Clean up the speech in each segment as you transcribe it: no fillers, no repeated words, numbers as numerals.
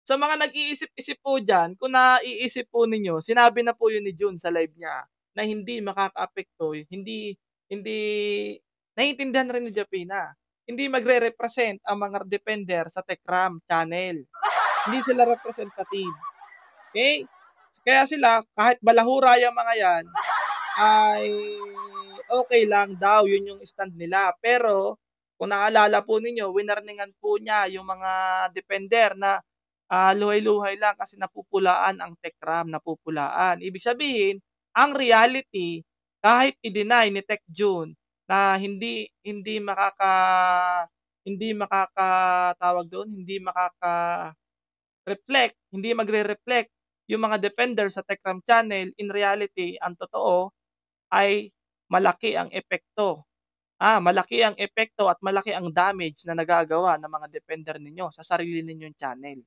Sa mga nag-iisip-isip po diyan, kung naiisip po ninyo, sinabi na po 'yun ni Jun sa live niya na hindi makakaapekto, hindi naiintindihan rin ni Japina. Hindi magre-represent ang mga defender sa Tekram channel. Hindi sila representative. Okay? Kaya sila kahit balahura yung mga 'yan, ay okay lang daw, 'yun yung stand nila. Pero kung naalala po ninyo, winarningan po niya yung mga defender na luhay-luhay lang kasi napupulaan ang Tekram, napupulaan. Ibig sabihin, ang reality, kahit i-deny ni Tech June na hindi makakatawag doon, hindi makaka-reflect, hindi magre-reflect yung mga defender sa Tekram channel, in reality, ang totoo ay malaki ang epekto. Malaki ang epekto at malaki ang damage na nagagawa ng mga defender ninyo sa sarili ninyong channel.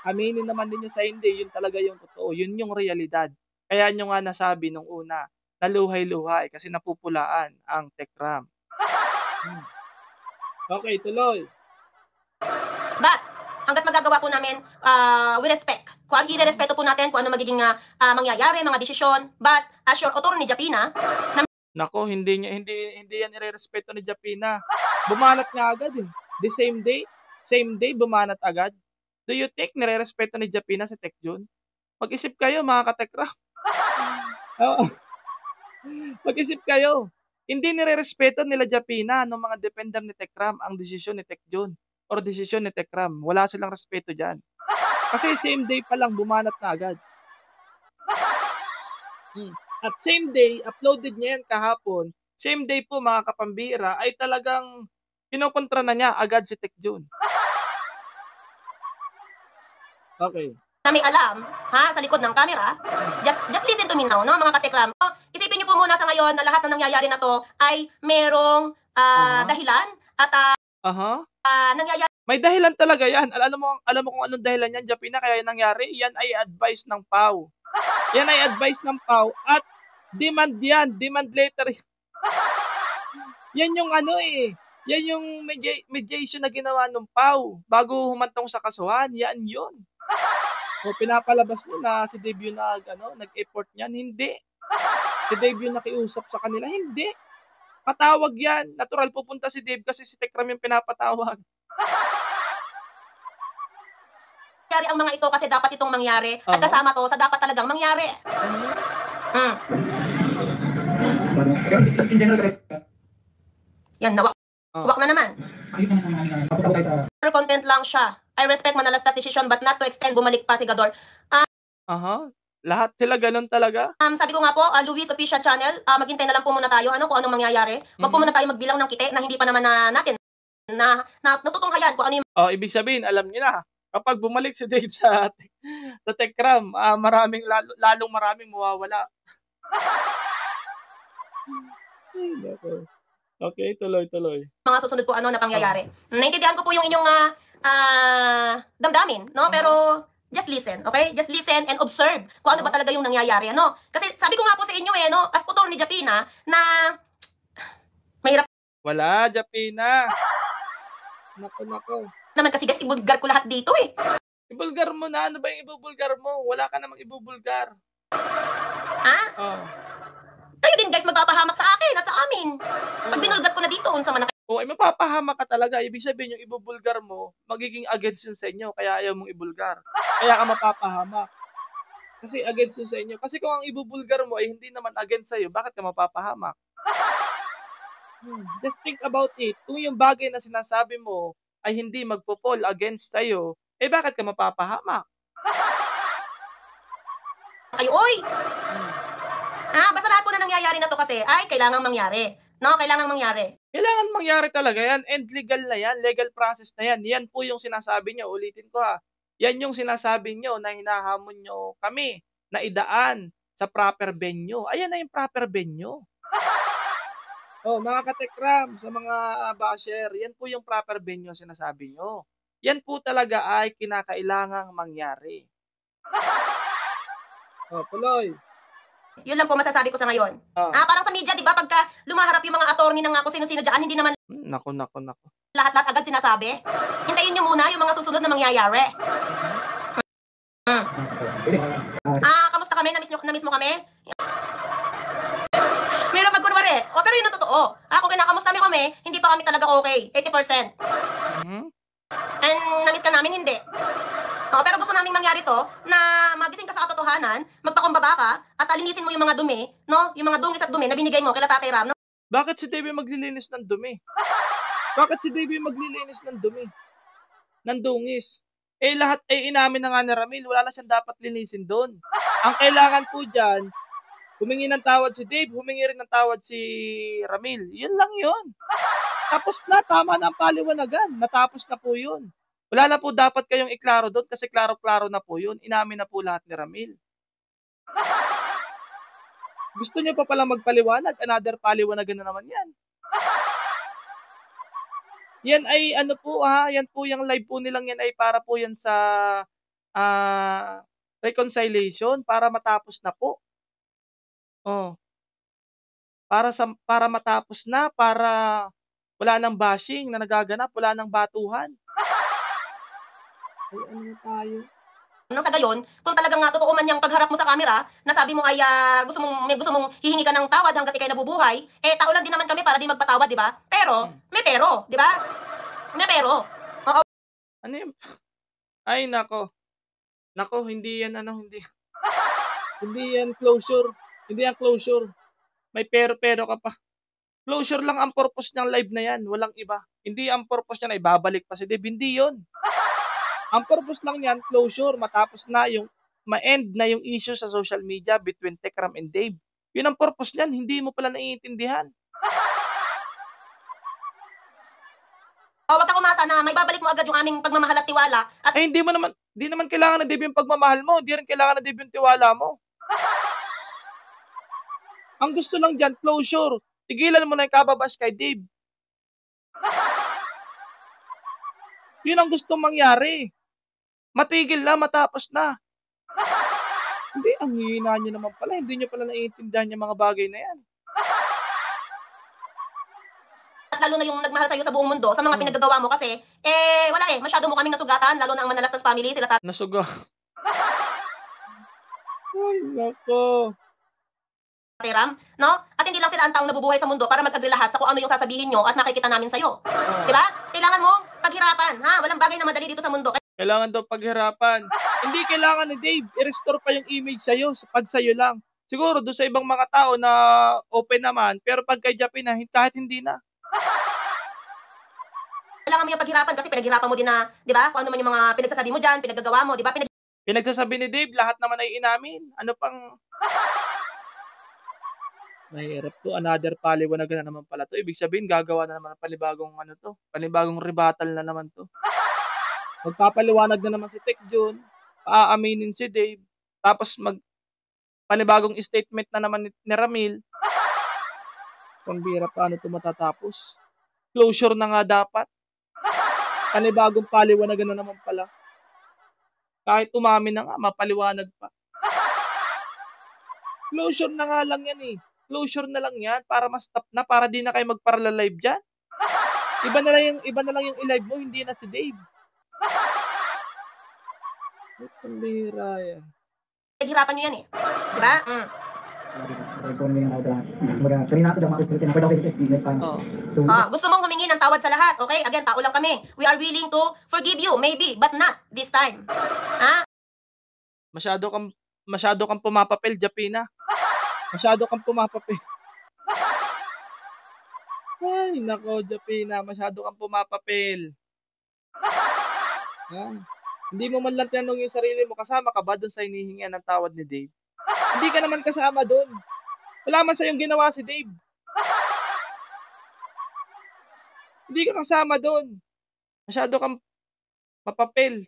Aminin naman ninyo sa hindi, yun talaga yung totoo, yun yung realidad. Kaya nyo nga nasabi nung una, na luhay-luhay kasi napupulaan ang Tekram. Okay, tuloy. But, hanggat magagawa po namin, we respect. Kung i-respeto po natin kung ano magiging mangyayari, mga desisyon. But, as your attorney, Japina, Nako, hindi yan irerespeto ni Japina. Bumanat nga agad eh. The same day bumanat agad. Do you think nirerespeto ni Japina si Tech June? Mag-isip kayo mga katekram. Oo. Mag-isip kayo. Hindi nirerespeto nila Japina ng mga defender ni Tekram ang desisyon ni Tech June or desisyon ni Tekram. Wala silang respeto diyan. Kasi same day pa lang bumanat na agad. At same day, uploaded niya yan kahapon. Same day po mga kapambira ay talagang kinokontra na niya agad si Tech June. Okay. namin alam, sa likod ng camera, just listen to me now, no, mga katekram. Isipin niyo po muna sa ngayon na lahat ng nangyayari na to ay merong dahilan at nangyayari. May dahilan talaga yan. Alam mo kung anong dahilan yan, Japina, kaya nangyari? Yan ay advice ng PAW. Yan ay advice ng PAW at demand letter. Yan yung yan yung mediation na ginawa ng PAW bago humantong sa kasuhan. Yan yun. O pinapalabas nyo na si Dave yung nag-effort niyan. Hindi. Si Dave yung nakiusap sa kanila. Hindi. Patawag yan. Natural pupunta si Dave kasi si Tekram yung pinapatawag. Ang mga ito kasi dapat itong mangyari at kasama to sa dapat talagang mangyari. Yan, nawak na naman. Content lang siya. I respect Manalastas decision but not to extend bumalik pa si Gador. Lahat sila ganun talaga. Sabi ko nga po, Luis Official Channel, maghintay na lang po muna tayo kung anong mangyayari. Wag po muna tayo magbilang ng kite na hindi pa naman natin na natutunghayan kung ano yung... Ibig sabihin, alam niyo na, kapag bumalik si Dave sa Tekram, lalong maraming mawawala. Okay, tuloy. Mga susunod po na pangyayari. Naintindihan ko po yung inyong damdamin, no? Pero just listen, okay? Just listen and observe kung ano ba talaga yung nangyayari, ano? Kasi sabi ko nga po sa inyo no, as author ni Japina, na mahirap. Wala, Japina. Nako. Naman kasi guys, ibulgar ko lahat dito eh. Ibulgar mo na, ano ba yung ibubulgar mo? Wala ka namang ibubulgar. Kayo din guys, magpapahamak sa akin at sa amin. Pag binulgar ko na dito, unsa man na... Ay mapapahamak ka talaga. Ibig sabihin yung ibubulgar mo, magiging against yun sa inyo, kaya ayaw mong ibulgar. Kaya ka mapapahamak. Kasi against yun sa inyo. Kasi kung ang ibubulgar mo ay hindi naman against sa'yo, bakit ka mapapahamak? Just think about it. Kung yung bagay na sinasabi mo ay hindi magpo-fall against sa'yo, bakit ka mapapahamak? Ay, oy! Basta lahat po na nangyayari na to kasi ay kailangang mangyari. No, kailangang mangyari. Kailangan mangyari talaga yan. And legal na yan. Legal process na yan. Yan po yung sinasabi nyo. Ulitin ko Yan yung sinasabi nyo na hinahamon nyo kami na idaan sa proper venue. Ayan na yung proper venue. Mga katekram, sa mga basher, yan po yung proper venue sinasabi nyo. Yan po talaga ay kinakailangang mangyari. Tuloy. Yun lang po masasabi ko sa ngayon. Oh. Parang sa media, di ba, pagka lumaharap yung mga attorney ng kung sino-sino dyan, hindi naman Nako. lahat-lahat agad sinasabi. Hintayin nyo muna yung mga susunod na mangyayari. Kamusta kami? Na-miss mo kami? Meron magkunwari. Pero yun ang totoo. Kung kinakamusta kami, hindi pa kami talaga okay. 80%. And na-miss ka namin, hindi. Pero gusto naming mangyari to, na magising ka sa katotohanan, magpakumbaba ka, at alinisin mo yung mga dumi, no? Yung mga dungis at dumi na binigay mo kila Tatay Ram, no? Bakit si Dave maglilinis ng dumi? Bakit si Dave maglilinis ng dumi? Ng dungis? Lahat ay inamin na nga ni Ramil, wala na siyang dapat linisin doon. Ang kailangan po dyan, humingi ng tawad si Dave, humingi rin ng tawad si Ramil. Yun lang yun. Tapos na, tama na ang paliwanagan. Natapos na po yun. Wala na po dapat kayong iklaro doon kasi klaro-klaro na po yun. Inamin na po lahat ni Ramil. Gusto niyo pa pala magpaliwanag? Another paliwanagan na naman yan. Yan ay ano po yan po yung live po nilang yan ay para po yan sa reconciliation para matapos na po. Para matapos na, para wala nang bashing na nagaganap, wala nang batuhan. Ay, ano na tayo? Nang sa gayon, kung talagang totoo man yung pagharap mo sa camera, na sabi mo ay gusto mong hihingi ka ng tawad hanggat ikay nabubuhay, tao lang din naman kami para di magpatawad, di ba? Pero, may pero, di ba? May pero. Oo. Ano yun? Ay, nako. Nako, hindi yan hindi. Hindi yan closure. Hindi yan closure. May pero ka pa. Closure lang ang purpose ng live na yan. Walang iba. Hindi ang purpose niya na ibabalik pa si Dave. Hindi yun. Ang purpose lang yan, closure. Matapos na yung ma-end na yung issue sa social media between Tekram and Dave. Yun ang purpose niyan. Hindi mo pala naiintindihan. Wag kang umasa na may babalik mo agad yung aming pagmamahal at tiwala. At hindi naman kailangan na Dave yung pagmamahal mo. Hindi rin kailangan na Dave yung tiwala mo. Ang gusto lang dyan, closure. Tigilan mo na yung kababash kay Dave. Yun ang gustong mangyari. Matigil na, matapos na. Hindi, ang hihina nyo naman pala. Hindi nyo pala naiintindihan yung mga bagay na yan. At lalo na yung nagmahal sa'yo sa buong mundo, sa mga pinagagawa mo kasi, wala masyado mo kaming nasugatan, lalo na ang Manalastas family, sila Nasuga. Ay, nako. Ram, no? At hindi lang sila ang taong nabubuhay sa mundo para mag-agree lahat sa kung ano yung sasabihin nyo at makikita namin sa'yo. Diba? Kailangan mo paghirapan, Walang bagay na madali dito sa mundo. Kailangan daw paghirapan. Hindi kailangan ni Dave i-restore pa yung image sa'yo pag sa'yo lang. Siguro doon sa ibang mga tao na open naman, pero pag kay Japin na, kahit hindi na. Kailangan mo yung paghirapan kasi pinaghirapan mo din na, di ba? Kung ano man yung mga pinagsasabi mo dyan, pinaggagawa mo, di ba? Pinagsasabi ni Dave, lahat naman ay inamin. Ano pang... Mahirap to. Another paliwanagan na naman pala to. Ibig sabihin, gagawa na naman panibagong panibagong rebuttal na naman to. Magpapaliwanag na naman si Tek Jun. Aaminin si Dave. Tapos panibagong statement na naman ni Ramil. Pambira, paano to matatapos? Closure na nga dapat. Panibagong paliwanagan na naman pala. Kahit umamin na nga, mapaliwanag pa. Closure na nga lang yan Closure na lang yan para ma-stop na, para di na kayo magparala-live dyan. Iba na lang yung i-live mo, hindi na si Dave. Ay, pambira yan. Naghirapan nyo yan Diba? Gusto mong humingi ng tawad sa lahat, okay? Again, tao lang kami. We are willing to forgive you, maybe, but not this time. Masyado kang pumapapel, Japina. Masyado kang pumapapel. Ay, nako, Japina. Masyado kang pumapapel. Hindi mo man lang tinanong yung sarili mo, kasama ka ba doon sa hinihingian ng tawad ni Dave? Hindi ka naman kasama doon. Wala man sa yung ginawa si Dave. Hindi ka kasama doon. Masyado kang mapapel.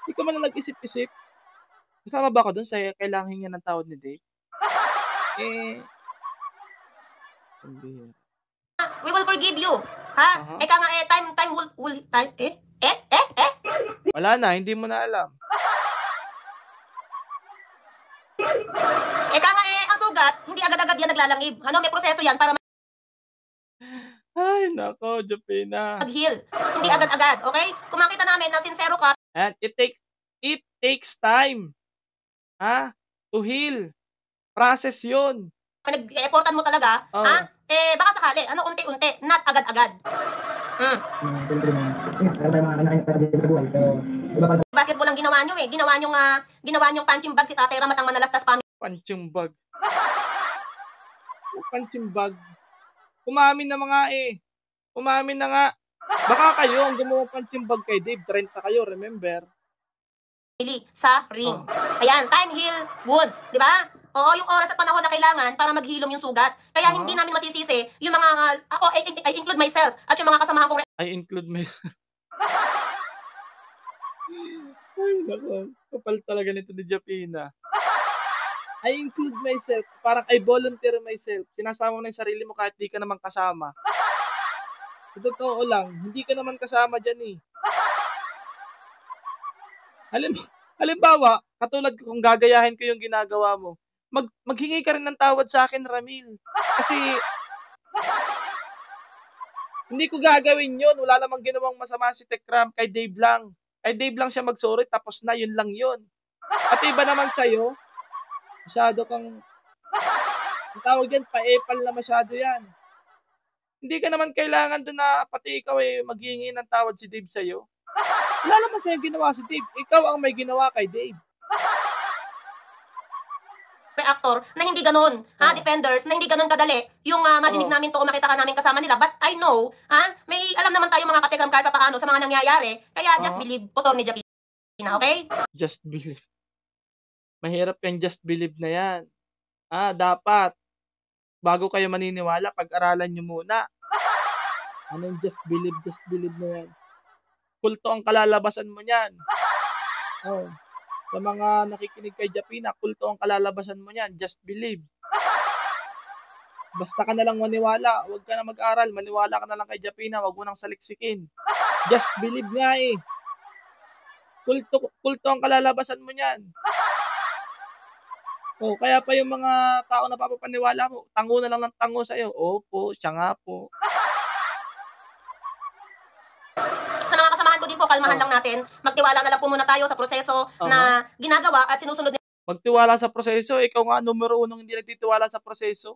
Hindi ka man lang nag-isip-isip. Kasama ba ako doon sa kailangan hingyan ng tawad ni Dave? We will forgive you. Eka nga, time will time, Wala na, hindi mo na alam. Eka nga ang sugat, hindi agad-agad yan naglalangib. Ano, may proseso yan para Ay, nako, Jopina. mag-heal. Hindi agad-agad, okay? Kung makita namin na sincero ka, and it takes time. To heal. Process yun. Pinag-e-effortan mo talaga, baka sakali, unti-unti, not agad-agad. Basketball ang ginawa nyo eh. Ginawa nyo punching bag si Tatay Ram at ang Manalastas family. Punching bag. Punching bag. Umamin na mga Umamin na nga. Baka kayo ang gumawa punching bag kay Dave. 30 kayo, remember? Sa ring. Ayan, time heal wounds, di ba? Oo, yung oras at panahon na kailangan para maghilom yung sugat. Kaya hindi namin masisisi yung mga, I include myself at yung mga kasamahan ko. I include myself. Ay, naku. Kapal talaga nito ni Jopina. I include myself. Parang I volunteer myself. Sinasama mo na yung sarili mo kahit di ka naman kasama. Sa totoo lang, hindi ka naman kasama dyan eh. Halimbawa, katulad ko kung gagayahin ko yung ginagawa mo, maghingi ka rin ng tawad sa akin, Ramil. Kasi, hindi ko gagawin yun. Wala namang ginawang masama si Tekram. Kay Dave lang. Kay Dave lang siya mag-sorry, tapos na, yun lang yun. At iba naman sa'yo, masyado kang, ang tawag yan, paepal na masyado yan. Hindi ka naman kailangan doon na pati ikaw maghingi ng tawad si Dave sa'yo. Wala naman sa'yo ginawa si Dave. Ikaw ang may ginawa kay Dave. Actor na hindi ganun, defenders na hindi ganun kadali yung madinig namin to o makita ka namin kasama nila, but I know, may alam naman tayo mga katekram kahit paano sa mga nangyayari, kaya just believe, motor ni Jopina, okay? Just believe. Mahirap yung just believe na yan. Dapat, bago kayo maniniwala, pag-aralan nyo muna. Anong just believe na yan? Kulto ang kalalabasan mo niyan. Sa mga nakikinig kay Jopina, kulto ang kalalabasan mo niyan. Just believe. Basta ka na lang maniwala. Huwag ka na mag-aral. Maniwala ka na lang kay Jopina. Huwag mo nang saliksikin. Just believe nga eh. Kulto ang kalalabasan mo niyan. Kaya pa yung mga tao na papapaniwala mo, tango na lang ng tango sa'yo. Opo, siya nga po. Sa mga kasamahan ko din po, kalmahan lang natin. Magtiwala na lang po muna tayo sa proseso na ginagawa at sinusunod. Magtiwala sa proseso, ikaw nga numero 1 hindi nagtitiwala sa proseso.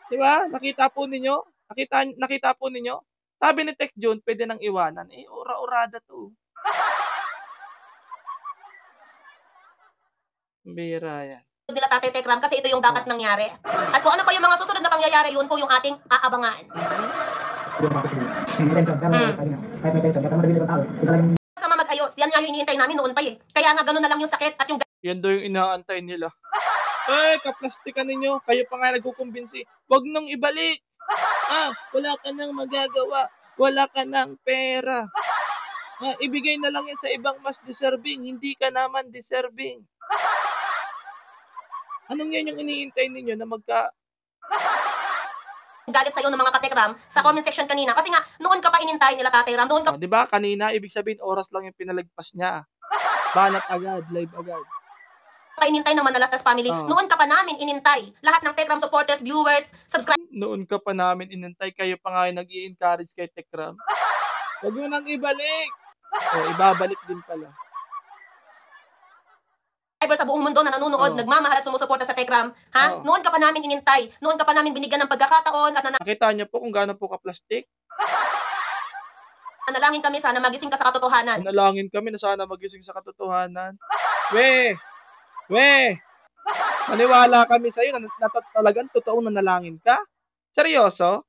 Di ba? Nakita po ninyo? Sabi ni Tech June, pwede nang iwanan. Ura-urada to. Bira yan. Nila Tatay Tekram kasi ito yung dapat mangyari. At kung ano pa yung mga susunod na pangyayari, yun po yung ating aabangan. Sama mag-ayos. Yan nga yung iniintay namin noon pa eh. Kaya nga ganun na lang yung sakit at yung... Yan daw yung inaantay nila. Kaplastikan ninyo. Kayo pa nga nagkukumbinsi. Huwag nang ibalik. Wala ka nang magagawa. Wala ka nang pera. Ibigay na lang yan sa ibang mas deserving. Hindi ka naman deserving. Anong yan yung iniintay ninyo na galit sa'yo ng mga katekram sa comment section kanina? Kasi nga, noon ka pa inintay nila Tatay Ram. Noon ka... diba? Kanina, ibig sabihin, oras lang yung pinalagpas niya. Banat agad, live agad. Pa inintay ng Manalastas family. Noon ka pa namin inintay. Lahat ng Tekram supporters, viewers, subscribers. Noon ka pa namin inintay. Kayo pa nga yung nag-i-encourage kay Tekram. Huwag mo nang ibalik. Ibabalik din pala. Sa buong mundo na nanonood, nagmamahal at sumusuporta sa Tekram. Noon ka pa namin inintay. Noon ka pa namin binigyan ng pagkakataon at nakita niyo po kung gaano po ka-plastic? Nanalangin kami sana magising ka sa katotohanan. Nanalangin kami na sana magising sa katotohanan. Maniwala kami sa'yo na talagang totoong nanalangin ka? Seryoso?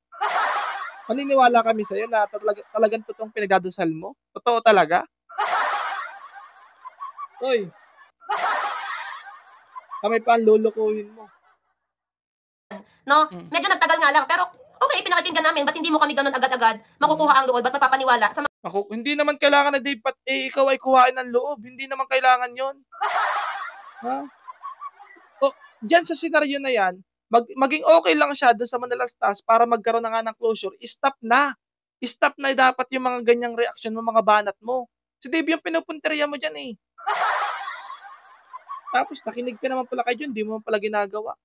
Maniniwala kami sa'yo na talagang totoong pinagdadasal mo? Totoo talaga? Kami pa ang lulukuhin mo. Medyo nagtagal nga lang, pero okay, pinakikinggan namin. Ba't hindi mo kami ganun agad-agad makukuha ang loob? Ba't mapapaniwala? Hindi naman kailangan na Dave, ikaw ay kuhain ng loob. Hindi naman kailangan yon. Diyan sa senaryo na yan, maging okay lang siya doon sa Manalastas para magkaroon na nga ng closure. Stop na dapat yung mga ganyang reaction mo, mga banat mo. Si Dave yung pinupunteriya mo dyan eh. Tapos nakinig ka naman pala kay Jun, 'di mo pala ginagawa.